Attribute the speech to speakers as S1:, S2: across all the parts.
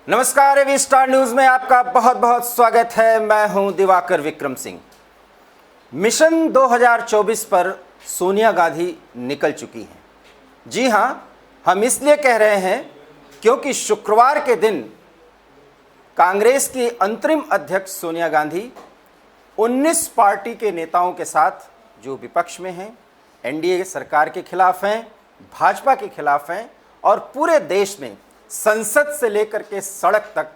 S1: नमस्कार, एवी star news में आपका बहुत बहुत स्वागत है। मैं हूं दिवाकर विक्रम सिंह। मिशन 2024 पर सोनिया गांधी निकल चुकी हैं। जी हां, हम इसलिए कह रहे हैं क्योंकि शुक्रवार के दिन कांग्रेस की अंतरिम अध्यक्ष सोनिया गांधी 19 पार्टी के नेताओं के साथ जो विपक्ष में हैं, एनडीए सरकार के खिलाफ हैं, भाजपा के खिलाफ हैं और पूरे देश में संसद से लेकर के सड़क तक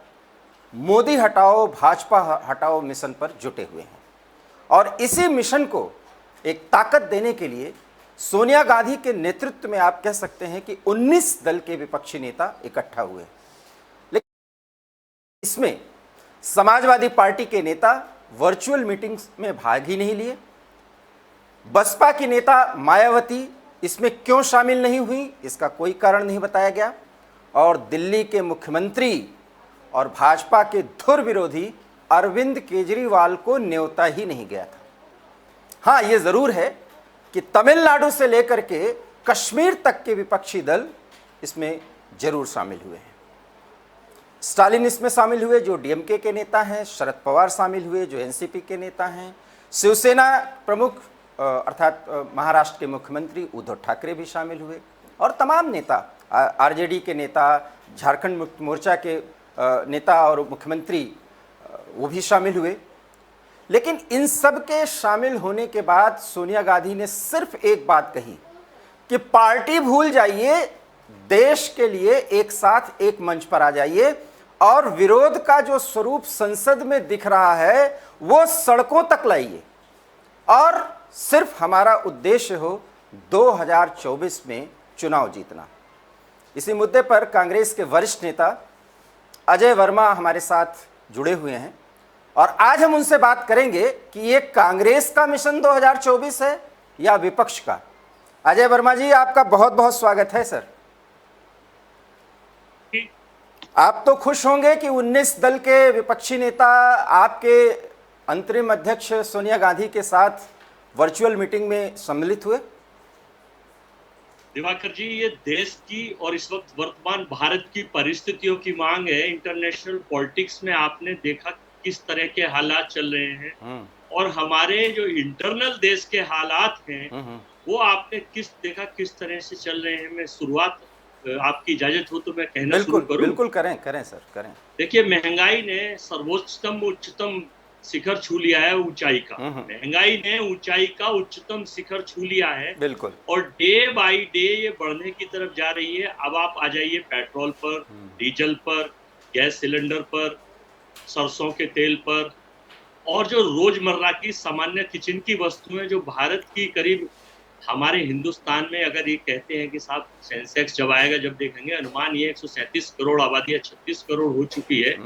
S1: मोदी हटाओ भाजपा हटाओ मिशन पर जुटे हुए हैं। और इसी मिशन को एक ताकत देने के लिए सोनिया गांधी के नेतृत्व में आप कह सकते हैं कि 19 दल के विपक्षी नेता इकट्ठा हुए। लेकिन इसमें समाजवादी पार्टी के नेता वर्चुअल मीटिंग्स में भाग ही नहीं लिए। बसपा की नेता मायावती इसमें क्यों शामिल नहीं हुई, इसका कोई कारण नहीं बताया गया। और दिल्ली के मुख्यमंत्री और भाजपा के धुर विरोधी अरविंद केजरीवाल को न्योता ही नहीं गया था। हाँ, ये जरूर है कि तमिलनाडु से लेकर के कश्मीर तक के विपक्षी दल इसमें जरूर शामिल हुए हैं। स्टालिन इसमें शामिल हुए जो डीएमके के नेता हैं, शरद पवार शामिल हुए जो एनसीपी के नेता हैं, शिवसेना प्रमुख अर्थात महाराष्ट्र के मुख्यमंत्री उद्धव ठाकरे भी शामिल हुए और तमाम नेता, आरजेडी के नेता, झारखंड मुक्ति मोर्चा के नेता और मुख्यमंत्री वो भी शामिल हुए। लेकिन इन सब के शामिल होने के बाद सोनिया गांधी ने सिर्फ एक बात कही कि पार्टी भूल जाइए, देश के लिए एक साथ एक मंच पर आ जाइए और विरोध का जो स्वरूप संसद में दिख रहा है वो सड़कों तक लाइए और सिर्फ हमारा उद्देश्य हो 2024 में चुनाव जीतना। इसी मुद्दे पर कांग्रेस के वरिष्ठ नेता अजय वर्मा हमारे साथ जुड़े हुए हैं और आज हम उनसे बात करेंगे कि ये कांग्रेस का मिशन 2024 है या विपक्ष का। अजय वर्मा जी, आपका बहुत बहुत स्वागत है सर। आप तो खुश होंगे कि 19 दल के विपक्षी नेता आपके अंतरिम अध्यक्ष सोनिया गांधी के साथ वर्चुअल मीटिंग में सम्मिलित हुए।
S2: दिवाकर जी, ये देश की और इस वक्त वर्तमान भारत की परिस्थितियों की मांग है। इंटरनेशनल पॉलिटिक्स में आपने देखा किस तरह के हालात चल रहे हैं और हमारे जो इंटरनल देश के हालात हैं वो आपने किस तरह से चल रहे हैं। मैं शुरुआत, आपकी इजाजत हो तो मैं कहना शुरू करूं।
S1: बिल्कुल करें सर, करें।
S2: देखिए, महंगाई ने उच्चतम शिखर छू लिया है, ऊंचाई का। महंगाई ने ऊंचाई का उच्चतम शिखर छू लिया है।
S1: बिल्कुल।
S2: और डे बाय डे ये बढ़ने की तरफ जा रही है। अब आप आ जाइए पेट्रोल पर, डीजल पर, गैस सिलेंडर पर, सरसों के तेल पर और जो रोजमर्रा की सामान्य किचन की वस्तुएं जो भारत की करीब हमारे हिंदुस्तान में, अगर ये कहते हैं कि साहब सेंसेक्स जब आएगा, जब देखेंगे अनुमान ये 137 करोड़ आबादी है, 36 करोड़ हो चुकी है,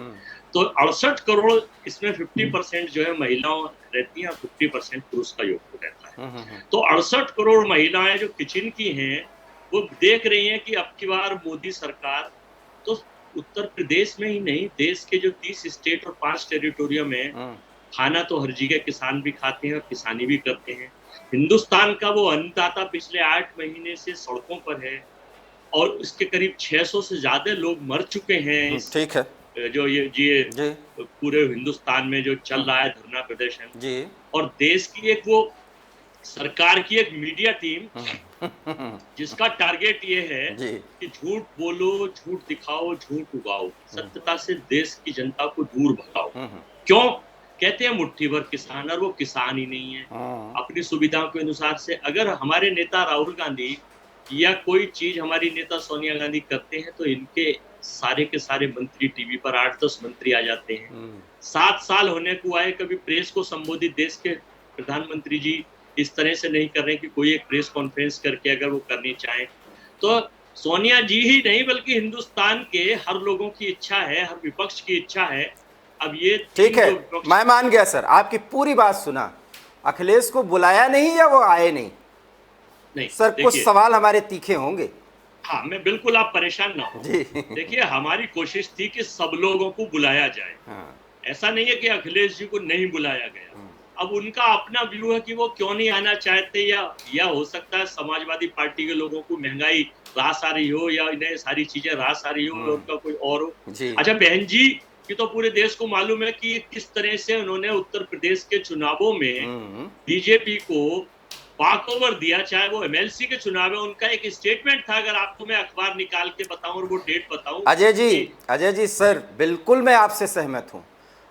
S2: तो 68 करोड़ इसमें 50% जो है महिलाओं रहती हैं और 50% पुरुष का योगदान रहता है। तो 68 करोड़ महिलाएं जो किचन की हैं वो देख रही हैं कि अब की बार मोदी सरकार, तो उत्तर प्रदेश में ही नहीं, देश के जो 30 स्टेट और 5 टेरिटोरिया में खाना तो हर जगह किसान भी खाते हैं और किसानी भी करते हैं। हिंदुस्तान का वो अन्नदाता पिछले 8 महीने से सड़कों पर है और इसके करीब 600 से ज्यादा लोग मर चुके हैं।
S1: ठीक है।
S2: जो ये पूरे हिंदुस्तान में जो चल रहा है धरना प्रदर्शन जी। और देश की एक वो सरकार की एक मीडिया टीम जिसका टारगेट ये है कि झूठ बोलो, झूठ दिखाओ, झूठ उगाओ, सत्यता से देश की जनता को दूर भगाओ। क्यों कहते हैं मुट्ठी भर किसान, और वो किसान ही नहीं है। अपनी सुविधाओं के अनुसार से अगर हमारे नेता राहुल गांधी या कोई चीज हमारी नेता सोनिया गांधी करते हैं तो इनके सारे के सारे मंत्री टीवी पर 8-10 मंत्री आ जाते हैं। 7 साल होने को आए, कभी प्रेस को संबोधित देश के प्रधानमंत्री जी इस तरह से नहीं कर रहे कि कोई एक प्रेस कॉन्फ्रेंस करके अगर वो करनी चाहे तो सोनिया जी ही नहीं बल्कि हिंदुस्तान के हर लोगों की इच्छा है, हर विपक्ष की इच्छा है। अब ये
S1: ठीक है, मैं मान गया सर, आपकी पूरी बात सुना। अखिलेश को बुलाया नहीं या वो आए नहीं? नहीं सर, कुछ सवाल हमारे तीखे होंगे।
S2: हाँ, मैं बिल्कुल, आप परेशान ना हो। देखिए, हमारी कोशिश थी कि सब लोगों को बुलाया जाए। ऐसा नहीं है कि अखिलेश जी को नहीं बुलाया गया। अब उनका अपना व्यू है कि वो क्यों नहीं आना चाहते, या हो सकता है समाजवादी पार्टी के लोगों को महंगाई रास आ रही हो या इन्हें सारी चीजें रास आ रही हो और उनका कोई और हो।
S1: जी।
S2: अच्छा, बहन जी की तो पूरे देश को मालूम है कि किस तरह से उन्होंने उत्तर प्रदेश के चुनावों में बीजेपी को वॉक ओवर दिया, चाहे वो एमएलसी के चुनाव में उनका एक स्टेटमेंट था, अगर आपको मैं अखबार निकाल के बताऊं और वो डेट बताऊं कि
S1: अजय जी सर, बिल्कुल मैं आपसे सहमत हूं।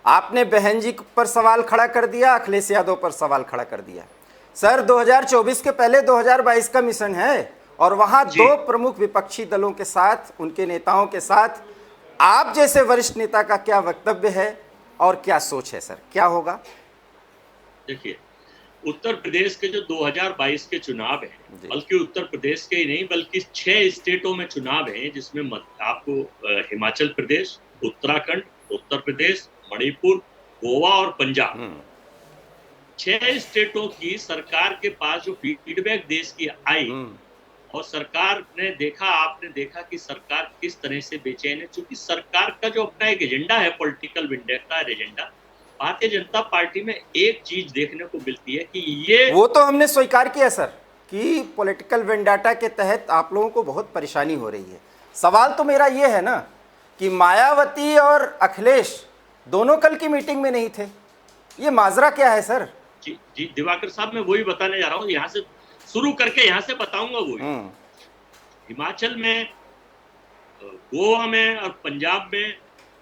S1: आपने बहन जी पर सवाल खड़ा कर दिया, अखिलेश यादव पर सवाल खड़ा कर दिया। सर 2024 के पहले 2022 का मिशन है और वहां
S2: जी।
S1: 2 प्रमुख विपक्षी दलों के साथ, उनके नेताओं के साथ आप जैसे वरिष्ठ नेता का क्या वक्तव्य है और क्या सोच है सर, क्या होगा?
S2: देखिए, उत्तर प्रदेश के जो 2022 के चुनाव हैं, बल्कि उत्तर प्रदेश के ही नहीं बल्कि 6 स्टेटों में चुनाव हैं, जिसमें आपको हिमाचल प्रदेश, उत्तराखंड, उत्तर प्रदेश, मणिपुर, गोवा और पंजाब, 6 स्टेटों की सरकार के पास जो फीडबैक देश की आई और सरकार ने देखा, आपने देखा कि सरकार किस तरह से बेचैन है, क्योंकि सरकार का जो अपना एक एजेंडा है, political विंडेटा agenda, Bharatiya Janata party में एक चीज देखने को मिलती है कि ये,
S1: वो तो हमने स्वीकार किया सर कि पॉलिटिकल वेंडाटा के तहत आप लोगों को बहुत परेशानी हो रही है। सवाल तो मेरा ये है ना कि मायावती और अखिलेश दोनों कल की मीटिंग में नहीं थे, ये माजरा क्या है सर?
S2: जी दिवाकर साहब, मैं वही बताने जा रहा हूँ, यहाँ से शुरू करके यहाँ से बताऊंगा। वही हिमाचल में, गोवा में और पंजाब में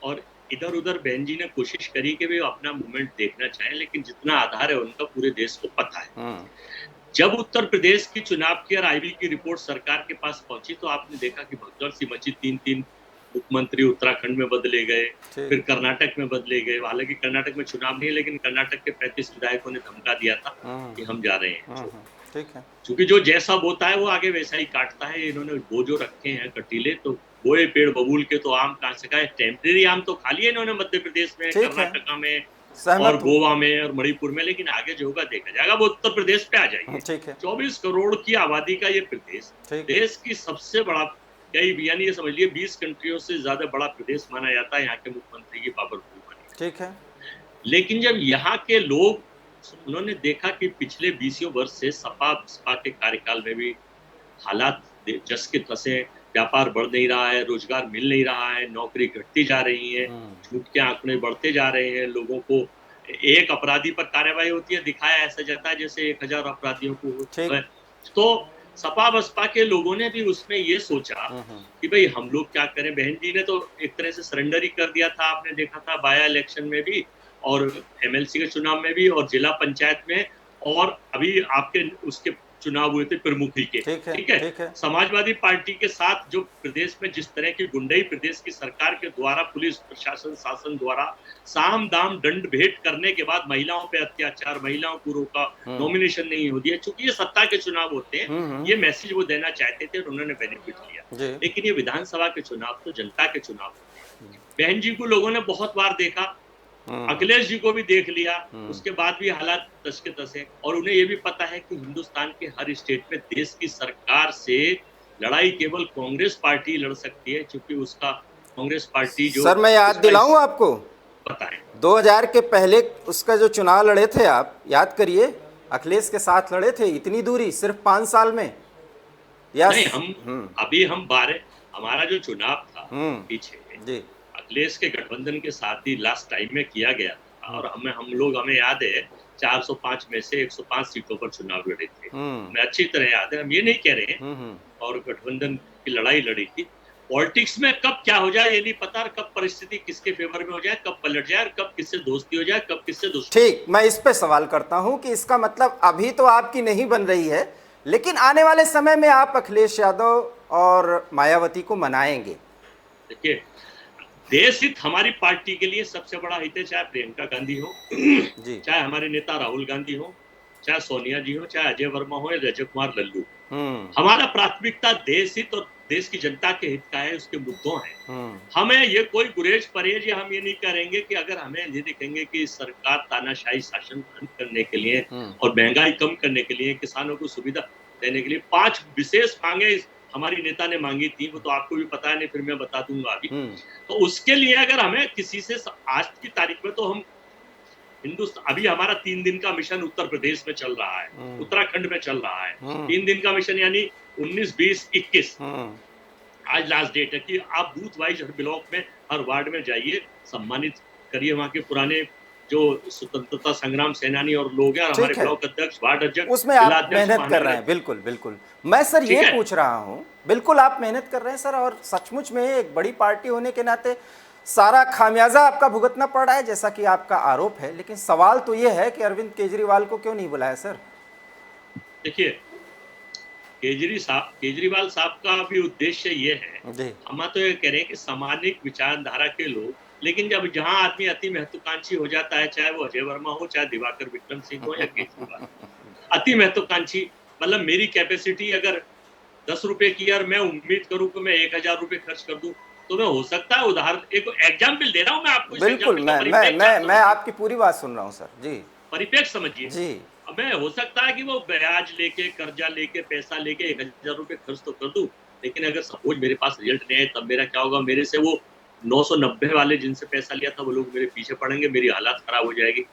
S2: और इधर उधर बहन जी ने कोशिश करी कि वे अपना मूवमेंट देखना चाहें, लेकिन जितना आधार है उनका पूरे देश को पता है। जब उत्तर प्रदेश की चुनाव की और आईबी की रिपोर्ट सरकार के पास पहुंची तो आपने देखा कि भगदड़ सी मची, 3 मुख्यमंत्री उत्तराखंड में बदले गए, फिर कर्नाटक में बदले गए। हालांकि कर्नाटक में चुनाव नहीं, लेकिन कर्नाटक के 35 विधायकों ने धमका दिया था कि हम जा रहे हैं।
S1: ठीक है,
S2: क्योंकि जो जैसा बोता है वो आगे वैसा ही काटता है। इन्होंने वो जो रखे हैं कटीले, तो बोए पेड़ बबूल के तो आम कहां से खाए, टेम्परेरी आम तो खा लिए इन्होंने मध्य प्रदेश में, कर्नाटका में और गोवा में और मणिपुर में, लेकिन आगे जो होगा देखा जाएगा। वो उत्तर प्रदेश पे आ जाइए, 24 करोड़ की आबादी का ये प्रदेश, देश की सबसे बड़ा, कई यानी ये समझ लिए 20 कंट्रियों से ज्यादा बड़ा प्रदेश माना जाता है। यहाँ के मुख्यमंत्री की पावरफुल बनी, ठीक है। लेकिन जब यहाँ के लोग, उन्होंने देखा कि पिछले 20 वर्ष से सपा बसपा के कार्यकाल में भी हालात जस के तसे, व्यापार बढ़ नहीं रहा है, रोजगार मिल नहीं रहा है, नौकरी घटती जा रही है, झूठ के आंकड़े बढ़ते जा रहे हैं, लोगों को एक अपराधी पर कार्रवाई होती है, दिखाया ऐसा जाता है जैसे 1000 अपराधियों को। तो सपा बसपा के लोगों ने भी उसमें ये सोचा कि भाई हम लोग क्या करें। बहन जी ने तो एक तरह से सरेंडर ही कर दिया था, आपने देखा था बाया इलेक्शन में भी और एमएलसी के चुनाव में भी और जिला पंचायत में, और अभी आपके उसके चुनाव हुए थे प्रमुखी के, ठीक है। समाजवादी पार्टी के साथ जो प्रदेश में जिस तरह की गुंडई प्रदेश की सरकार के द्वारा, पुलिस प्रशासन शासन द्वारा साम दाम दंड भेंट करने के बाद महिलाओं पे अत्याचार, महिलाओं को रोका, नॉमिनेशन नहीं हो दिया, चूंकि ये सत्ता के चुनाव होते हैं, ये मैसेज वो देना चाहते थे और उन्होंने बेनिफिट लिया। लेकिन ये विधानसभा के चुनाव तो जनता के चुनाव होते हैं। बहन जी को लोगों ने बहुत बार देखा, अखिलेश जी को भी देख लिया, उसके बाद भी हालात तस के तस है। और उन्हें यह भी पता है कि हिंदुस्तान के हर स्टेट में देश की सरकार से लड़ाई केवल कांग्रेस पार्टी लड़ सकती है, क्योंकि उसका कांग्रेस पार्टी जो,
S1: सर मैं याद दिलाऊं आपको,
S2: पता है
S1: 2000 के पहले उसका जो चुनाव लड़े थे आप, याद करिए, अखिलेश के साथ लड़े थे, इतनी दूरी सिर्फ 5 साल में।
S2: नहीं, हम अभी हम 12, हमारा जो चुनाव था पीछे जी अखिलेश के गठबंधन के साथ ही लास्ट टाइम में किया गया था, और हमें याद है 405 में से 105 सीटों पर चुनाव लड़े थे, हमें अच्छी तरह याद है। हम ये नहीं कह रहे हैं, और गठबंधन की लड़ाई लड़ी थी। पॉलिटिक्स में कब क्या हो जाए ये नहीं पता, कब परिस्थिति किसके फेवर में हो जाए, कब पलट जाए, कब किससे दोस्ती हो जाए, कब किससे दोस्ती।
S1: ठीक, मैं इस पे सवाल करता हूं कि इसका मतलब अभी तो आपकी नहीं बन रही है, लेकिन आने वाले समय में आप अखिलेश यादव और मायावती को मनाएंगे?
S2: देखिए, देश हित हमारी पार्टी के लिए सबसे बड़ा हित है, चाहे प्रियंका गांधी हो जी, चाहे हमारे नेता राहुल गांधी हो, चाहे सोनिया जी हो, चाहे अजय वर्मा हो या रजत कुमार लल्लू। हमारा प्राथमिकता देश हित और देश की जनता के हित का है, उसके मुद्दों है। हमें ये कोई गुरेज परहेज या हम ये नहीं करेंगे कि अगर हमें ये दिखेंगे कि सरकार तानाशाही शासन बंद करने के लिए और महंगाई कम करने के लिए, किसानों को सुविधा देने के लिए 5 विशेष मांगे हमारी नेता ने मांगी थी, वो तो आपको भी पता है, नहीं फिर मैं बता दूंगा अभी। तो उसके लिए अगर हमें किसी से, आज की तारीख में तो हम हिंदुस्तान अभी हमारा 3 दिन का मिशन उत्तर प्रदेश में चल रहा है, उत्तराखंड में चल रहा है। 3 दिन का मिशन यानी 19, 20, 21 आज लास्ट डेट है कि आप बूथ वाइज हर ब्लॉक में, हर वार्ड में जाइए, सम्मानित करिए वहां के पुराने जो स्वतंत्रता संग्राम सेनानी और लोग हैं, और हमारे
S1: ठीक है,
S2: ब्लॉक अध्यक्ष, वार्ड अध्यक्ष,
S1: उसमें आप मेहनत कर रहे हैं। बिल्कुल बिल्कुल, मैं सर ये पूछ रहा हूँ, बिल्कुल आप मेहनत कर रहे हैं सर, और सचमुच में एक बड़ी पार्टी होने के नाते सारा खामियाजा आपका भुगतना पड़ रहा है जैसा कि आपका आरोप है, लेकिन सवाल तो ये है कि अरविंद केजरीवाल को क्यों नहीं बुलाया सर?
S2: देखिए, केजरीवाल साहब का भी उद्देश्य ये है, हम तो ये कह रहे हैं कि सामाजिक विचारधारा के लोग, लेकिन जब जहां आदमी अति महत्वाकांक्षी हो जाता है, चाहे वो अजय वर्मा हो, चाहे दिवाकर विक्रम सिंह हो या केजरीवाल, अति महत्वाकांक्षी, मतलब मेरी कैपेसिटी अगर 10 रुपए की और मैं उम्मीद करूं कि मैं 1000 रुपए खर्च कर दूं, तो मैं हो सकता है, उदाहरण एक एग्जाम्पल दे रहा हूं मैं आपको।
S1: बिल्कुल, मैं आपकी पूरी बात सुन रहा हूं सर जी,
S2: परिपेक्ष समझिए
S1: जी।
S2: अब मैं हो सकता है कि वो ब्याज लेके, कर्जा लेके, पैसा लेके 1000 रुपए खर्च तो कर दूं, लेकिन अगर सपोज मेरे पास रिजल्ट नहीं आए, तब मेरा क्या होगा? मेरे से वो 990 वाले जिनसे पैसा लिया था वो लोग मेरे पीछे पड़ेंगे, मेरी हालत खराब हो जाएगी।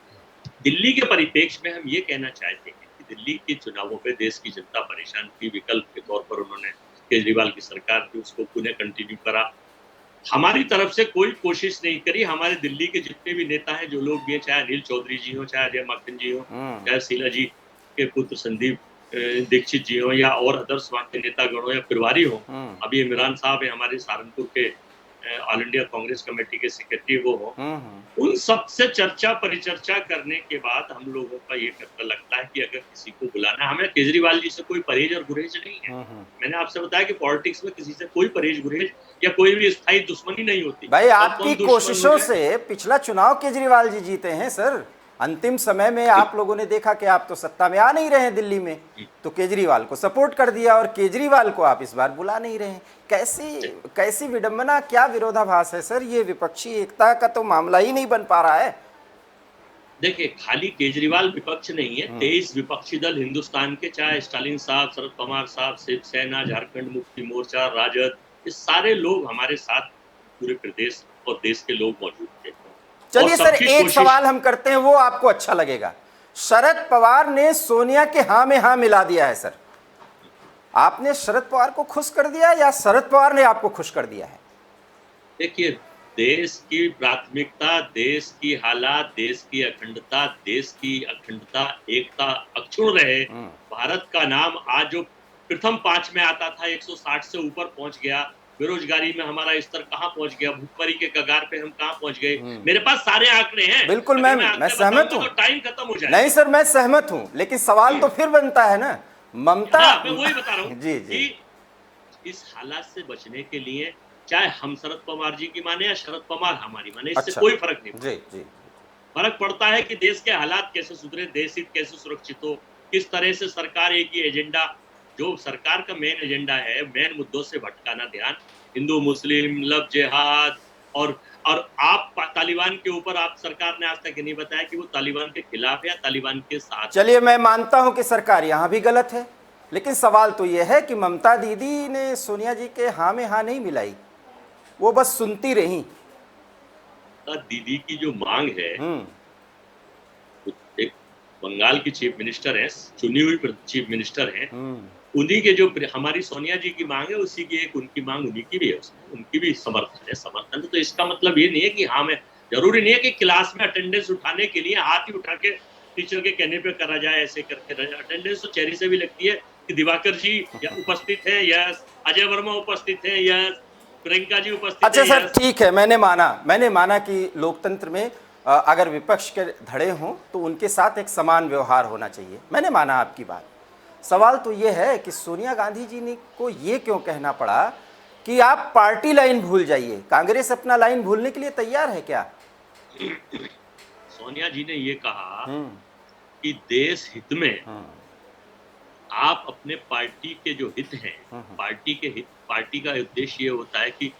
S2: दिल्ली के परिप्रेक्ष्य में हम ये कहना चाहते हैं कि दिल्ली के चुनावों पे देश की जनता परेशान थी, विकल्प के तौर पर उन्होंने केजरीवाल की सरकार थी उसको पुनः कंटिन्यू करा। हमारी तरफ से कोई कोशिश नहीं करी। हमारे दिल्ली के जितने भी नेता हैं, जो लोग भी हैं, चाहे अनिल चौधरी जी हो, चाहे अजय माकन जी हो, चाहे शीला जी के पुत्र संदीप दीक्षित जी हो, या और अदर्स वहाँ के नेतागण हो या परिवारी हो, अभी इमरान साहब है हमारे सहारनपुर के ऑल इंडिया कांग्रेस कमेटी के सेक्रेटरी वो हो, उन सबसे चर्चा परिचर्चा करने के बाद हम लोगों का ये करता लगता है कि अगर किसी को बुलाना, हमें केजरीवाल जी से कोई परहेज और गुरेज नहीं है। मैंने आपसे बताया कि पॉलिटिक्स में किसी से कोई परहेज गुरेज या कोई भी स्थायी दुश्मनी नहीं होती।
S1: भाई आपकी कोशिशों से पिछला चुनाव केजरीवाल जी जीते हैं सर, अंतिम समय में आप लोगों ने देखा कि आप तो सत्ता में आ नहीं रहे हैं दिल्ली में, तो केजरीवाल को सपोर्ट कर दिया, और केजरीवाल को आप इस बार बुला नहीं रहे हैं। कैसी विडंबना, क्या विरोधाभास है सर? ये विपक्षी एकता का तो मामला ही नहीं बन पा रहा है।
S2: देखिए, खाली केजरीवाल विपक्ष नहीं है, 23 विपक्षी दल हिंदुस्तान के, चाहे स्टालिन साहब, शरद पवार साहब, शिवसेना, झारखंड मुक्ति मोर्चा, राजद, ये सारे लोग हमारे साथ पूरे प्रदेश और देश के लोग मौजूद थे।
S1: चलिए सर, एक सवाल हम करते हैं, वो आपको अच्छा लगेगा। शरद पवार ने सोनिया के हाँ में हाँ मिला दिया है सर, आपने शरद पवार को खुश कर दिया या शरद पवार ने आपको खुश कर दिया है?
S2: देखिए, देश की प्राथमिकता, देश की हालात, देश की अखंडता, एकता अक्षुण्ण रहे। भारत का नाम आज जो प्रथम 5 में आता था, 160 से ऊपर पहुंच गया। बेरोजगारी में हमारा स्तर कहां पहुंच गया, भूखमरी के कगार पे हम कहां पहुंच गए। मेरे पास सारे आंकड़े हैं।
S1: बिल्कुल, मैं सहमत हूं।
S2: तो टाइम खत्म हो जाएगा।
S1: नहीं सर, मैं सहमत हूं, लेकिन सवाल तो फिर बनता है ना, ममता।
S2: मैं वही बता रहा हूं
S1: जी जी,
S2: कि इस हालात से बचने के लिए चाहे हम शरद पवार जी की माने या शरद पवार हमारी माने, इससे कोई फर्क नहीं
S1: जी जी,
S2: फर्क पड़ता है कि देश के हालात कैसे सुधरे, देश हित कैसे सुरक्षित हो, किस तरह से सरकार एक ही एजेंडा, जो सरकार का मेन एजेंडा है, मेन मुद्दों से भटकाना ध्यान, हिंदू मुस्लिम, लव जिहाद, और आप तालिबान के ऊपर आप सरकार ने आज तक नहीं बताया कि वो तालिबान के खिलाफ या तालिबान के साथ।
S1: चलिए, मैं मानता हूं कि सरकार यहां भी गलत है, लेकिन सवाल तो यह है कि ममता दीदी ने सोनिया जी के हाँ में हाँ नहीं मिलाई, वो बस सुनती रही।
S2: दीदी की जो मांग है, एक बंगाल की चीफ मिनिस्टर है, चुनी हुई चीफ मिनिस्टर है, उन्हीं के जो हमारी सोनिया जी की मांग है, उसी की एक उनकी मांग, उन्हीं की भी है, उनकी भी समर्थन। तो इसका मतलब ये नहीं है कि हाँ, मैं जरूरी नहीं है कि क्लास में अटेंडेंस उठाने के लिए हाथ ही उठा के टीचर के कहने पे करा जाए, ऐसे करके अटेंडेंस तो चेहरे से भी लगती है कि दिवाकर जी या उपस्थित है, यस, अजय वर्मा उपस्थित है, यस, प्रियंका जी उपस्थित।
S1: अच्छा सर, ठीक है, मैंने माना कि लोकतंत्र में अगर विपक्ष के धड़े हों तो उनके साथ एक समान व्यवहार होना चाहिए, मैंने माना आपकी बात। सवाल तो ये है कि सोनिया गांधी जी ने को ये क्यों कहना पड़ा कि आप पार्टी लाइन भूल जाइए? कांग्रेस अपना लाइन भूलने के लिए तैयार है क्या?
S2: सोनिया जी ने ये कहा कि देश हित में आप अपने पार्टी के जो हित हैं, पार्टी का उद्देश्य ये होता है कि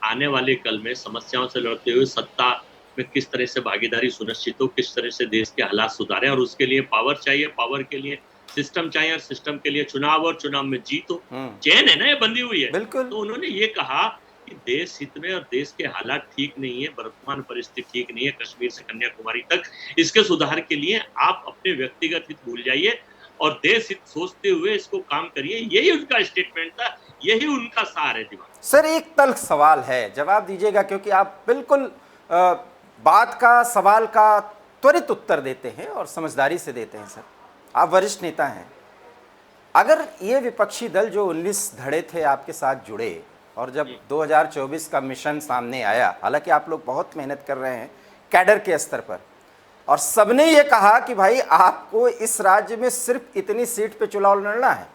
S2: आने वाले कल में समस्याओं से लड़ते हुए सत्ता में किस तरह से भागीदारी सुनिश्चित हो, किस तरह से देश के हालात सुधारें, और उसके लिए पावर चाहिए, पावर के लिए सिस्टम चाहिए, और सिस्टम के लिए चुनाव, और चुनाव में जीत हो। चेन है ना, ये बंधी हुई है।
S1: बिल्कुल।
S2: तो उन्होंने ये कहा कि कि देश हित में और देश के हालात ठीक नहीं है, वर्तमान परिस्थिति ठीक नहीं है, कश्मीर से कन्याकुमारी तक, इसके सुधार के लिए आप अपने व्यक्तिगत हित भूल जाइए और देश हित सोचते हुए इसको काम करिए। यही उनका स्टेटमेंट था, यही उनका सार है दिमाग।
S1: सर एक तल्ख सवाल है, जवाब दीजिएगा, क्योंकि आप बिल्कुल बात का, सवाल का त्वरित उत्तर देते हैं और समझदारी से देते हैं। सर आप वरिष्ठ नेता हैं, अगर ये विपक्षी दल जो 19 धड़े थे आपके साथ जुड़े और जब 2024 का मिशन सामने आया, हालांकि आप लोग बहुत मेहनत कर रहे हैं कैडर के स्तर पर, और सबने ये कहा कि भाई आपको इस राज्य में सिर्फ इतनी सीट पे चुनाव लड़ना है,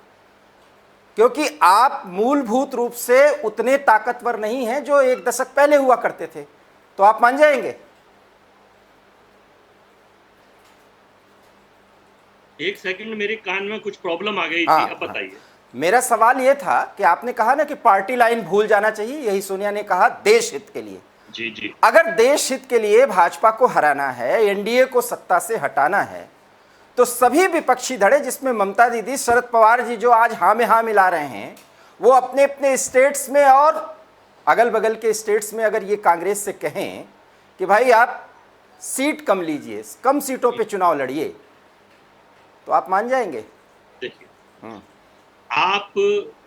S1: क्योंकि आप मूलभूत रूप से उतने ताकतवर नहीं हैं जो एक दशक पहले हुआ करते थे, तो आप मान जाएंगे?
S2: एक सेकंड, मेरे कान में कुछ प्रॉब्लम आ गई थी,
S1: हाँ,
S2: अब बताइए।
S1: मेरा सवाल यह था कि आपने कहा ना कि पार्टी लाइन भूल जाना चाहिए, यही सोनिया ने कहा देश हित के लिए।
S2: जी जी।
S1: अगर देश हित के लिए भाजपा को हराना है, एनडीए को सत्ता से हटाना है, तो सभी विपक्षी धड़े, जिसमें ममता दीदी, शरद पवार जी जो आज हाँ में हाँ मिला रहे हैं, वो अपने अपने स्टेट्स में और अगल बगल के स्टेट्स में अगर ये कांग्रेस से कहें कि भाई आप सीट कम लीजिए, कम सीटों पे चुनाव लड़िए, तो आप मान जाएंगे?
S2: देखिए,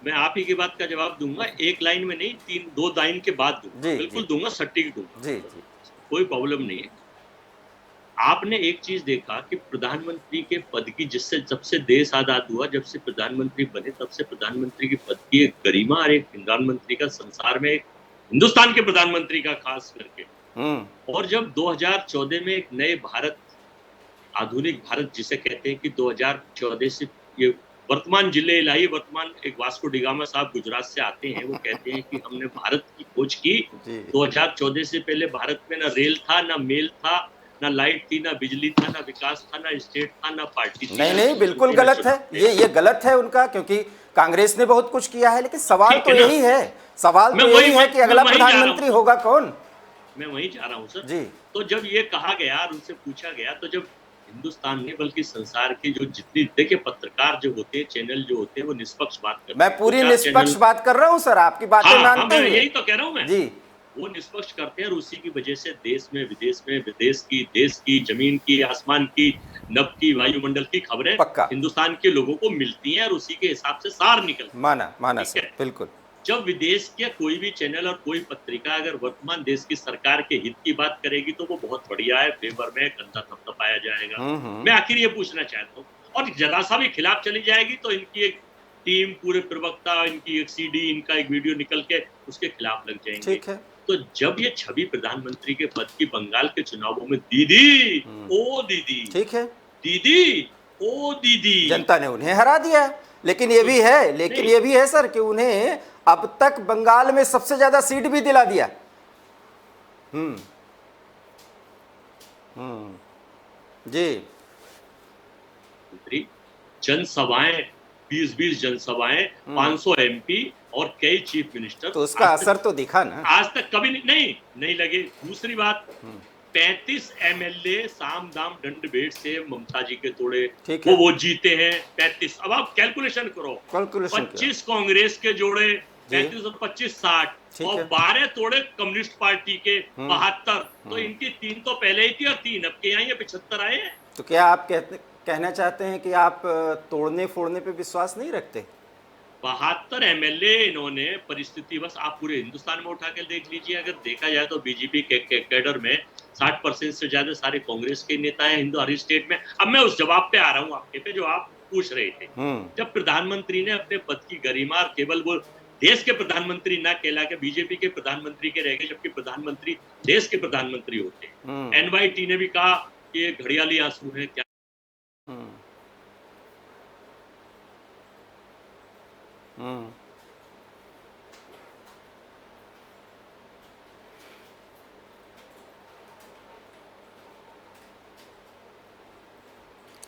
S2: मैं आप ही की बात का जवाब दूंगा, एक लाइन में नहीं, 2 लाइन के बाद दूंगा, बिल्कुल दूंगा, सटीक दूंगा,
S1: जी जी,
S2: कोई प्रॉब्लम नहीं है। आपने एक चीज देखा कि प्रधानमंत्री के पद की, जिससे जब से देश आजाद हुआ, जब से प्रधानमंत्री बने, तब से प्रधानमंत्री के पद की एक गरिमा और एक प्रधानमंत्री का संसार में, एक हिंदुस्तान के प्रधानमंत्री का खास करके, और जब 2014 में एक नए भारत, आधुनिक भारत जिसे कहते हैं, कि 2014 से ये वर्तमान जिले लाई, वर्तमान एक वास्को डिगामा साहब गुजरात से आते हैं, वो कहते हैं कि हमने भारत की खोज की। 2014 से पहले भारत में ना रेल था, ना मेल था, ना लाइट थी, ना बिजली था, ना विकास था, ना स्टेट था, ना पार्टी थी।
S1: नहीं, बिल्कुल गलत है, ये गलत है उनका, क्योंकि कांग्रेस ने बहुत कुछ किया है, लेकिन सवाल तो यही है, सवाल तो यही है कि अगला प्रधानमंत्री होगा कौन?
S2: मैं वहीं जा रहा हूं सर
S1: जी।
S2: तो जब ये कहा गया और उनसे पूछा गया, तो जब हिंदुस्तान में, बल्कि संसार के जो जितनी, देखिए पत्रकार जो होते हैं, चैनल जो होते हैं, वो निष्पक्ष बात करते हैं।
S1: मैं पूरी निष्पक्ष बात कर रहा हूं सर, आपकी बातें मानते हुए।
S2: यही तो कह रहा हूं मैं
S1: जी।
S2: वो निष्पक्ष करते हैं, और उसी की वजह से देश में, विदेश में, विदेश की, देश की, जमीन की, आसमान की, नभ की, वायुमंडल की खबरें हिंदुस्तान के लोगों को मिलती हैं, और उसी के हिसाब से सार निकलता है।
S1: माना सर, बिल्कुल।
S2: जब विदेश के कोई भी चैनल और कोई पत्रिका अगर वर्तमान देश की सरकार के हित की बात करेगी, तो वो बहुत बढ़िया है, फेवर में कंधा थपथपाया जाएगा। मैं आखिर ये पूछना चाहता हूँ, और जरा सा भी खिलाफ चली जाएगी तो इनकी एक टीम, पूरे प्रवक्ता, इनकी एक सीडी, इनका एक वीडियो निकल के उसके खिलाफ लग जाएंगे।
S1: ठीक है।
S2: तो जब ये छवि प्रधानमंत्री के पद की बंगाल के चुनावों में, दीदी ओ दीदी,
S1: ठीक है,
S2: दीदी ओ दीदी,
S1: जनता ने उन्हें हरा दिया, लेकिन ये भी है सर कि उन्हें अब तक बंगाल में सबसे ज्यादा सीट भी दिला दिया। जी।
S2: जनसभाएं, 20-20 जनसभाएं, 500 एमपी और कई चीफ मिनिस्टर,
S1: तो उसका असर तो दिखा ना।
S2: आज तक कभी नहीं लगे। दूसरी बात, 35 एमएलए साम दाम दंड भेद से ममता जी के तोड़े, वो जीते हैं 35। अब आप कैलकुलेशन करो, 25 कांग्रेस के जोड़े, 35 और 25 60, और 12 तोड़े कम्युनिस्ट पार्टी के, 72। तो इनकी 3 तो पहले ही थी, और 3 अब के आई, 75 आए हैं।
S1: तो क्या आप कहना चाहते हैं कि आप तोड़ने फोड़ने पे विश्वास नहीं रखते?
S2: 72 एमएलए इन्होंने, परिस्थिति बस आप पूरे हिंदुस्तान में उठा के देख लीजिए, अगर देखा जाए तो बीजेपी के कैडर में 60% से ज्यादा सारे कांग्रेस के नेता हैं हर स्टेट में। अब मैं उस जवाब पे आ रहा हूँ आपके पे, जो आप पूछ रहे थे। जब प्रधानमंत्री ने अपने पद की गरिमा, केवल वो देश के प्रधानमंत्री ना कहला के बीजेपी के प्रधानमंत्री के रह गए, जबकि प्रधानमंत्री देश के प्रधानमंत्री होते हैं। एनवाईटी ने भी कहा कि ये घड़ियाली आंसू है क्या।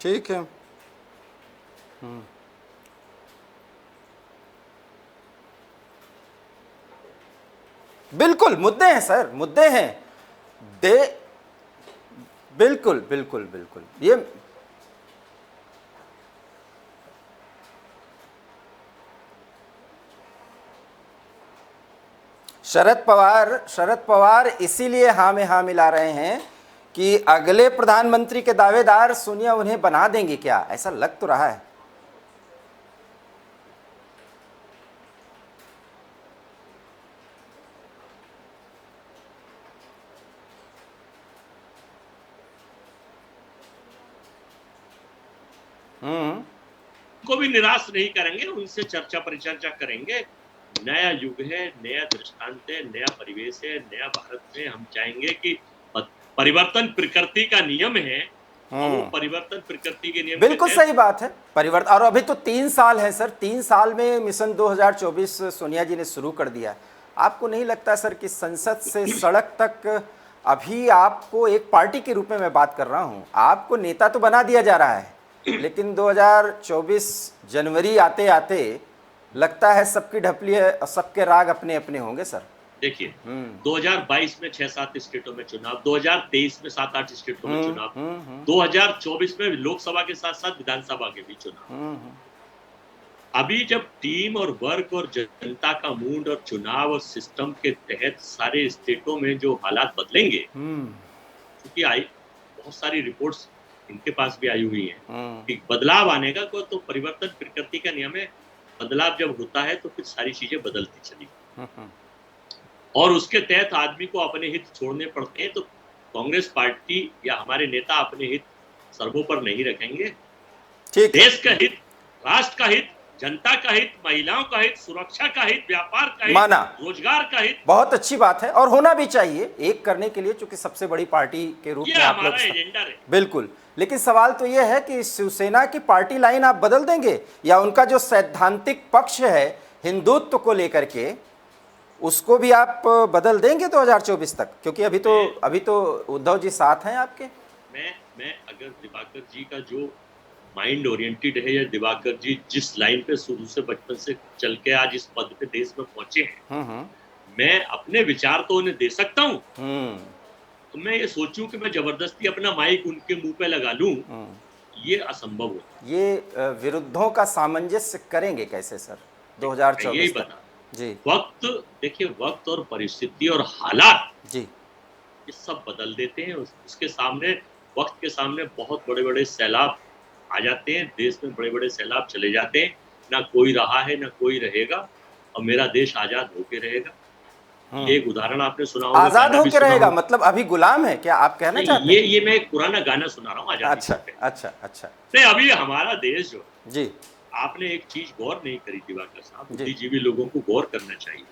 S1: ठीक है। बिल्कुल मुद्दे हैं सर, मुद्दे हैं। बिल्कुल ये शरद पवार इसीलिए हाँ में हाँ मिला रहे हैं कि अगले प्रधानमंत्री के दावेदार सोनिया उन्हें बना देंगे क्या, ऐसा लग तो रहा है।
S2: को भी निराश नहीं करेंगे, उनसे चर्चा परिचर्चा करेंगे। नया युग है, नया दृष्टांत है, नया परिवेश है, नया भारत में हम चाहेंगे कि परिवर्तन प्रकृति का नियम है। वो परिवर्तन प्रकृति के नियम,
S1: बिल्कुल सही बात है, परिवर्तन। और अभी तो 3 साल है सर, 3 साल में मिशन 2024 सोनिया जी ने शुरू कर दिया। आपको नहीं लगता सर कि संसद से सड़क तक, अभी आपको एक पार्टी के रूप में मैं बात कर रहा हूं, आपको नेता तो बना दिया जा रहा है, लेकिन 2024 जनवरी आते आते लगता है सबकी ढपली है, सबके राग अपने अपने होंगे सर।
S2: देखिए 2022 में 6-7 स्टेटों में चुनाव, 2023 में 7-8 स्टेटों में चुनाव, 2024 में लोकसभा के साथ साथ विधानसभा के भी चुनाव। अभी जब टीम और वर्क और जनता का मूड और चुनाव और सिस्टम के तहत सारे स्टेटों में जो हालात बदलेंगे, क्योंकि आई बहुत सारी रिपोर्ट्स इनके पास भी आई हुई है कि बदलाव आने का कोई तो परिवर्तन प्रकृति का नियम है। बदलाव जब होता है तो फिर सारी चीजें बदलती चली और उसके तहत आदमी को अपने हित छोड़ने पड़ते हैं। तो कांग्रेस पार्टी या हमारे नेता अपने हित सर्वोपर नहीं रखेंगे। देश का हित, राष्ट्र का हित, जनता का हित, महिलाओं का हित, सुरक्षा का हित, व्यापार का हित,
S1: माना,
S2: रोजगार का हित।
S1: बहुत अच्छी बात है और होना भी चाहिए एक करने के लिए, चूंकि सबसे बड़ी पार्टी के रूप में आप लोग,
S2: एजेंडा है।
S1: बिल्कुल। लेकिन सवाल तो यह है कि शिवसेना की पार्टी लाइन आप बदल देंगे या उनका जो सैद्धांतिक पक्ष है हिंदुत्व को लेकर के, उसको भी आप बदल देंगे 2024 तक, क्योंकि अभी तो उद्धव जी साथ हैं आपके।
S2: मैं अगर दिवाकर जी का जो माइंड ओरिएंटेड है, या दिवाकर जी जिस लाइन पे शुरू से बचपन से चल के आज इस पद पे देश में पहुंचे हैं, मैं अपने विचार तो उन्हें दे सकता हूँ। तो मैं ये सोचूं कि मैं जबरदस्ती अपना माइक उनके मुंह पे लगा लूं, ये असंभव हो।
S1: ये विरुद्धों का सामंजस्य करेंगे कैसे सर 2024
S2: यही
S1: तक? जी,
S2: वक्त देखिए, वक्त और परिस्थिति और हालात
S1: जी,
S2: ये सब बदल देते हैं। उसके सामने, वक्त के सामने बहुत बड़े बड़े सैलाब आ जाते हैं, देश में बड़े बड़े सैलाब चले जाते हैं। ना कोई रहा है ना कोई रहेगा, और मेरा देश आजाद होके रहेगा। एक उदाहरण आपने सुना होगा,
S1: आजाद होके रहेगा मतलब अभी गुलाम है क्या आप कहना चाहते हैं?
S2: ये मैं एक पुराना गाना सुना रहा हूँ आजादी।
S1: अच्छा।
S2: नहीं, अभी हमारा देश जो,
S1: जी,
S2: आपने एक चीज गौर नहीं करी दिवाकर साहब, बुद्धिजीवी लोगों को गौर करना चाहिए।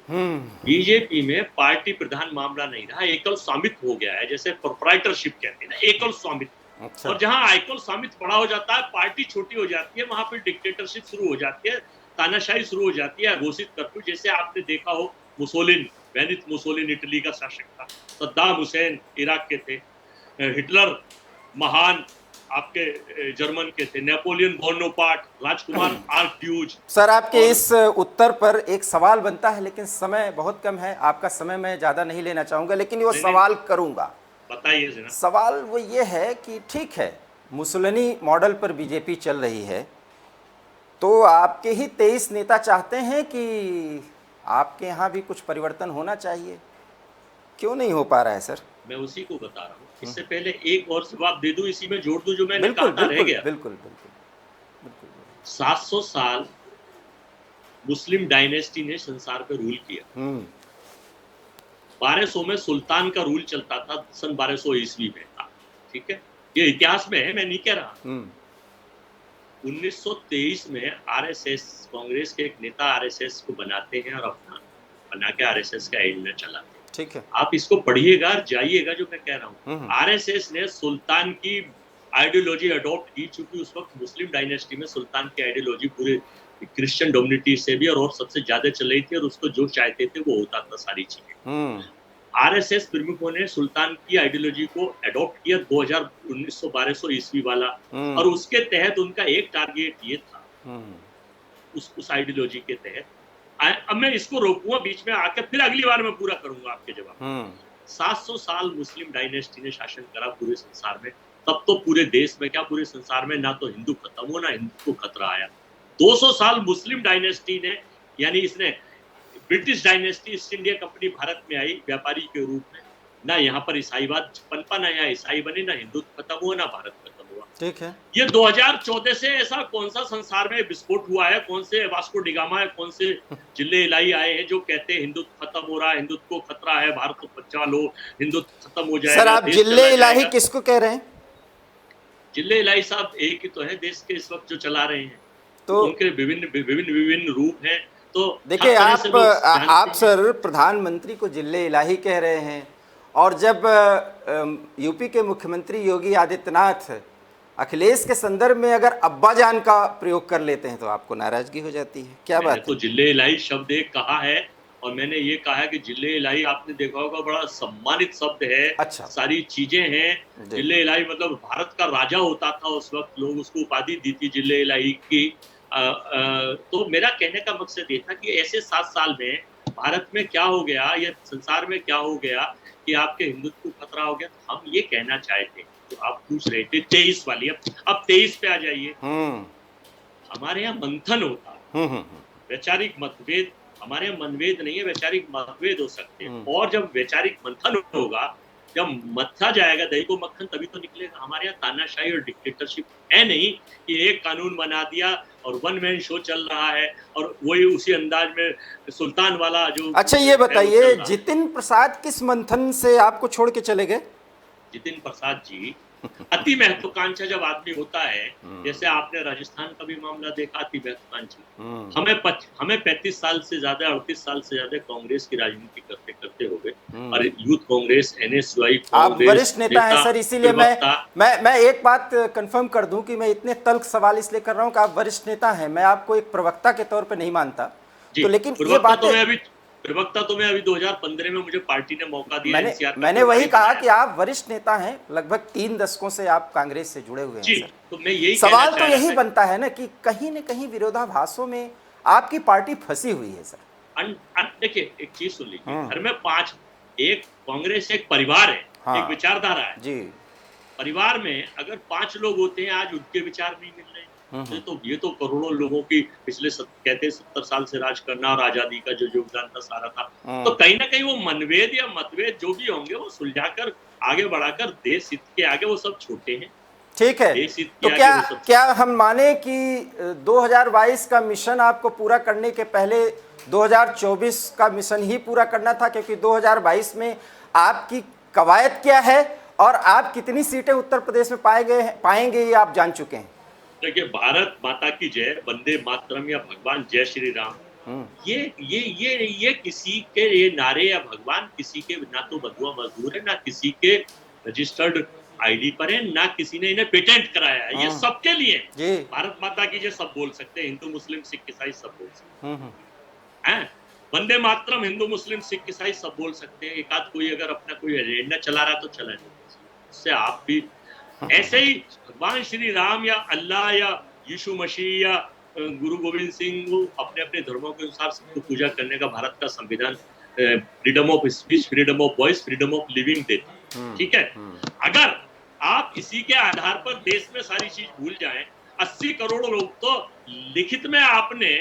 S2: बीजेपी में पार्टी प्रधान मामला नहीं रहा, एकल स्वामित्व हो गया है, जैसे प्रोप्राइटरशिप कहते हैं ना, एकल स्वामित्व।
S1: अच्छा।
S2: और जहां एकल स्वामित्व बड़ा हो जाता है, पार्टी छोटी हो जाती है, वहां पर डिक्टेटरशिप शुरू हो जाती है, तानाशाही शुरू हो जाती है, घोषित कर्फ्यू। जैसे आपने देखा हो मुसोलिन, बेनित मुसोलिन इटली का शासक था, सद्दाम हुसैन इराक के थे, हिटलर महान आपके जर्मन के थे, नेपोलियन बोनापार्ट, राजकुमार आर्क्यूज।
S1: सर आपके इस उत्तर पर एक सवाल बनता है, लेकिन समय बहुत कम है, आपका समय मैं ज्यादा नहीं लेना चाहूंगा, लेकिन वो सवाल करूंगा।
S2: बताइए जरा।
S1: सवाल वो ये है कि ठीक है, मुसोलिनी मॉडल पर बीजेपी चल रही है, तो आपके ही 23 नेता चाहते हैं कि आपके यहाँ भी कुछ परिवर्तन होना चाहिए, क्यों नहीं हो पा रहा है सर?
S2: मैं उसी को बता रहा हूँ। इससे पहले एक और जवाब दे दूं, इसी में जोड़ दूं जो मैंने कहा था, रह गया।
S1: बिल्कुल।
S2: 700 साल मुस्लिम डायनेस्टी ने संसार पे रूल किया। 1200 में सुल्तान का रूल चलता था, सन 1200 ईस्वी में था। ठीक है, ये इतिहास में है, मैं नहीं कह रहा। 1923 में आरएसएस, कांग्रेस के एक नेता आरएसएस को बनाते हैं और अपना बना के आरएसएस का एजेंडा चलाते हैं।
S1: ठीक है,
S2: आप इसको पढ़िएगा, जाइएगा, जो मैं कह रहा हूँ। आरएसएस ने सुल्तान की आइडियोलॉजी अडॉप्ट की, चूंकि उस वक्त मुस्लिम डायनेस्टी में सुल्तान की आइडियोलॉजी पूरे क्रिश्चियन डोमिनिटी से भी और सबसे ज्यादा चल रही थी, और उसको जो चाहते थे वो होता था सारी चीजें। आरएसएस प्रमुखों ने सुल्तान की आइडियोलॉजी को अडॉप्ट किया 1200 ईस्वी वाला, और उसके तहत उनका एक टारगेट ये था, उस आइडियोलॉजी के तहत। अब मैं इसको रोकूंगा बीच में आकर, फिर अगली बार मैं पूरा करूंगा आपके जवाब। 700 साल मुस्लिम डायनेस्टी ने शासन करा पूरे संसार में। तब तो पूरे देश में क्या, पूरे संसार में ना तो हिंदू खत्म हो, ना हिंदू को खतरा आया। 200 साल मुस्लिम डायनेस्टी ने, यानी इसने British dynasty east India company Bharat में आई व्यापारी के रूप में, ना यहाँ पर ईसाईवाद पनपा, ना यहाँ ईसाई बने, ना हिंदुत्व खत्म हुआ, ना भारत खत्म हुआ।
S1: ठीक है।
S2: ये 2014 से ऐसा कौन सा संसार में विस्फोट हुआ है, कौन से वास्को डिगामा है, कौन से जिले इलाही आए हैं जो कहते हैं हिंदुत्व खत्म हो रहा है, हिंदुत्व को खतरा है, भारत को बचा लो, हिंदुत्व खत्म हो जाएगा।
S1: सर आप
S2: देश
S1: जिले
S2: चला
S1: इलाही
S2: जाएगा।
S1: किसको कह रहे हैं?
S2: जिले इलाही साहब एक ही तो है देश के इस वक्त जो चला रहे हैं,
S1: तो
S2: उनके विभिन्न रूप हैं। तो
S1: देखिए
S2: हर तरह से लोग जानते
S1: आप
S2: हैं।
S1: सर प्रधानमंत्री को जिले इलाही कह रहे हैं, और जब यूपी के मुख्यमंत्री योगी आदित्यनाथ अखिलेश के संदर्भ में अगर अब्बा जान का प्रयोग कर लेते हैं तो आपको नाराजगी हो जाती है, क्या
S2: मैंने
S1: बात
S2: तो
S1: है?
S2: जिले इलाही शब्द एक कहा है, और मैंने ये कहा है कि जिले इलाही आपने देखा होगा बड़ा सम्मानित शब्द है।
S1: अच्छा।
S2: सारी चीजें हैं।
S1: जी।
S2: जिले इलाही मतलब भारत का राजा होता था उस वक्त, लोग उसको उपाधि दी थी जिले इलाही की। तो मेरा कहने का मकसद ये था कि ऐसे 7 साल में भारत में क्या हो गया या संसार में क्या हो गया कि आपके हिंदुत्व को खतरा हो गया। तो हम ये कहना चाहते, तो आप पूछ रहे थे 23 वाली, अब 23 पे आ जाइए। हमारे यहाँ मंथन होता है, वैचारिक मतभेद, हमारे यहाँ मनभेद नहीं है, वैचारिक मतभेद हो सकते हैं। और जब वैचारिक मंथन होगा, जब मत्था जाएगा दही को मक्खन, तभी तो निकलेगा। हमारे यहाँ तानाशाही और डिक्टेटरशिप है नहीं कि एक कानून बना दिया और वन मैन शो चल रहा है और वही उसी अंदाज में सुल्तान वाला जो।
S1: अच्छा ये बताइए, जितिन प्रसाद किस मंथन से आपको छोड़ के चले गए?
S2: जितिन प्रसाद जी अति महत्वाकांक्षा जब आदमी होता है, जैसे आपने राजस्थान का भी मामला देखा, अति महत्वाकांक्षी। हमें 35 साल से ज्यादा, 38 साल से ज्यादा कांग्रेस की राजनीति करते करते हो गए, और यूथ कांग्रेस, एनएसयूआई
S1: आप वरिष्ठ नेता हैं सर, इसीलिए मैं एक बात कंफर्म कर दूं कि मैं इतने तल्ख सवाल इसलिए कर रहा हूं कि आप वरिष्ठ नेता हैं, मैं आपको एक प्रवक्ता के तौर पे नहीं मानता। तो लेकिन ये बात
S2: प्रवक्ता तो मैं अभी 2015 में मुझे पार्टी ने मौका दिया।
S1: मैंने वही कहा कि आप वरिष्ठ नेता हैं, लगभग 3 दशकों से आप कांग्रेस से जुड़े हुए हैं सर।
S2: तो मैं यही
S1: सवाल तो यही बनता है ना कि कहीं न कहीं विरोधाभासों में आपकी पार्टी फंसी हुई है सर।
S2: देखिए एक चीज सुन लीजिए, घर में 5, एक कांग्रेस एक परिवार है, एक विचारधारा है जी। परिवार में अगर 5 लोग होते हैं, आज उनके विचार नहीं मिल रहे, तो ये तो करोड़ों लोगों की पिछले 70 साल से राज करना और आजादी का जो योगदान था सारा था। तो कहीं ना कहीं वो मनभेद या मतभेद जो भी होंगे वो सुलझाकर आगे बढ़ाकर देश हित के आगे वो सब छोटे हैं।
S1: ठीक है, तो क्या हम माने कि 2022 का मिशन आपको पूरा करने के पहले 2024 का मिशन ही पूरा करना था, क्योंकि 2022 में आपकी कवायद क्या है और आप कितनी सीटें उत्तर प्रदेश में पाएंगे ये आप जान चुके हैं।
S2: देखिए, भारत माता की जय, वंदे मातरम या भगवान जय श्री राम, ये किसी के ये नारे या भगवान किसी के ना तो बंधुआ मजदूर है, ना किसी के रजिस्टर्ड आईडी पर है, ना किसी ने इन्हें पेटेंट कराया है। ये सबके लिए भारत माता की जय सब बोल सकते हैं, हिंदू मुस्लिम सिख ईसाई सब बोल सकते हैं। वंदे मातरम हिंदू मुस्लिम सिख ईसाई सब बोल सकते हैं। एक आध कोई अगर अपना कोई एजेंडा चला रहा तो चला जाए, उससे आप भी ऐसे ही भगवान श्री राम या अल्लाह या यीशु मसीह या गुरु गोविंद सिंह अपने अपने धर्मों के अनुसार सबको पूजा करने का भारत का संविधान freedom of speech, freedom of voice, freedom of living देता। ठीक है, अगर आप इसी के आधार पर देश में सारी चीज भूल जाएं, 80 करोड़ लोग तो लिखित में आपने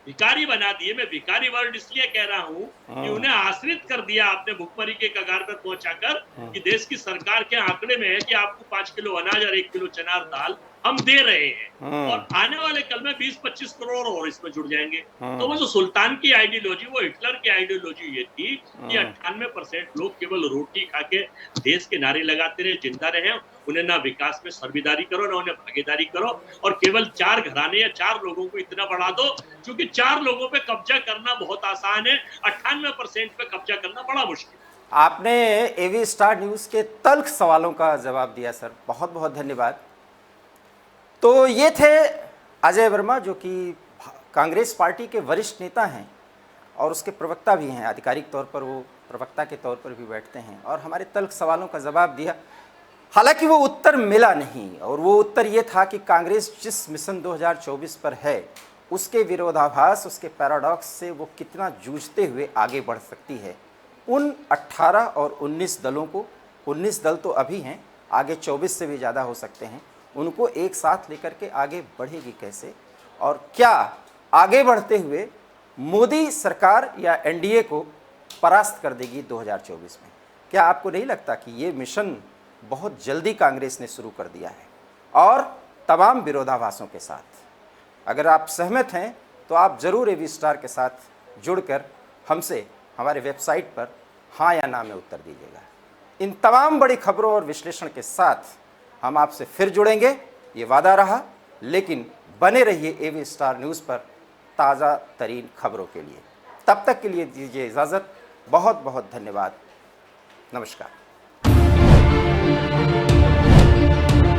S2: भिखारी बना दिए। मैं भिखारी वर्ड इसलिए कह रहा हूं कि उन्हें आश्रित कर दिया आपने भुखमरी के कगार पर पहुंचाकर, कि देश की सरकार के आंकड़े में है कि आपको 5 किलो अनाज और 1 किलो चनार दाल हम दे रहे हैं, और आने वाले कल में 20-25 करोड़ और इसमें जुड़ जाएंगे। तो वो जो सुल्तान की आइडियोलॉजी, वो हिटलर की आइडियोलॉजी ये थी कि 98% लोग केवल रोटी खा के देश के नारे लगाते रहे, जिंदा रहे, उन्हें ना विकास में सर्विदारी करो, ना उन्हें भागीदारी करो, और केवल 4 घराने या 4 लोगों को इतना बढ़ा दो, क्योंकि 4 लोगों पे कब्जा करना बहुत आसान है, 98% पे कब्जा करना बड़ा मुश्किल।
S1: आपने एवी स्टार न्यूज के तल्ख सवालों का जवाब दिया सर, बहुत बहुत धन्यवाद। तो ये थे अजय वर्मा, जो कि कांग्रेस पार्टी के वरिष्ठ नेता हैं और उसके प्रवक्ता भी हैं, आधिकारिक तौर पर वो प्रवक्ता के तौर पर भी बैठते हैं, और हमारे तल्ख सवालों का जवाब दिया। हालांकि वो उत्तर मिला नहीं, और वो उत्तर ये था कि कांग्रेस जिस मिशन 2024 पर है उसके विरोधाभास, उसके पैराडॉक्स से वो कितना जूझते हुए आगे बढ़ सकती है। उन 18 और 19 दलों को, 19 दल तो अभी हैं, आगे 24 से भी ज़्यादा हो सकते हैं, उनको एक साथ लेकर के आगे बढ़ेगी कैसे, और क्या आगे बढ़ते हुए मोदी सरकार या एनडीए को परास्त कर देगी 2024 में। क्या आपको नहीं लगता कि ये मिशन बहुत जल्दी कांग्रेस ने शुरू कर दिया है और तमाम विरोधाभासों के साथ? अगर आप सहमत हैं तो आप ज़रूर एवी स्टार के साथ जुड़कर हमसे हमारे वेबसाइट पर हाँ या ना में उत्तर दीजिएगा। इन तमाम बड़ी खबरों और विश्लेषण के साथ हम आपसे फिर जुड़ेंगे, ये वादा रहा। लेकिन बने रहिए एवी स्टार न्यूज़ पर ताज़ा तरीन खबरों के लिए। तब तक के लिए दीजिए इजाज़त। बहुत बहुत धन्यवाद। नमस्कार।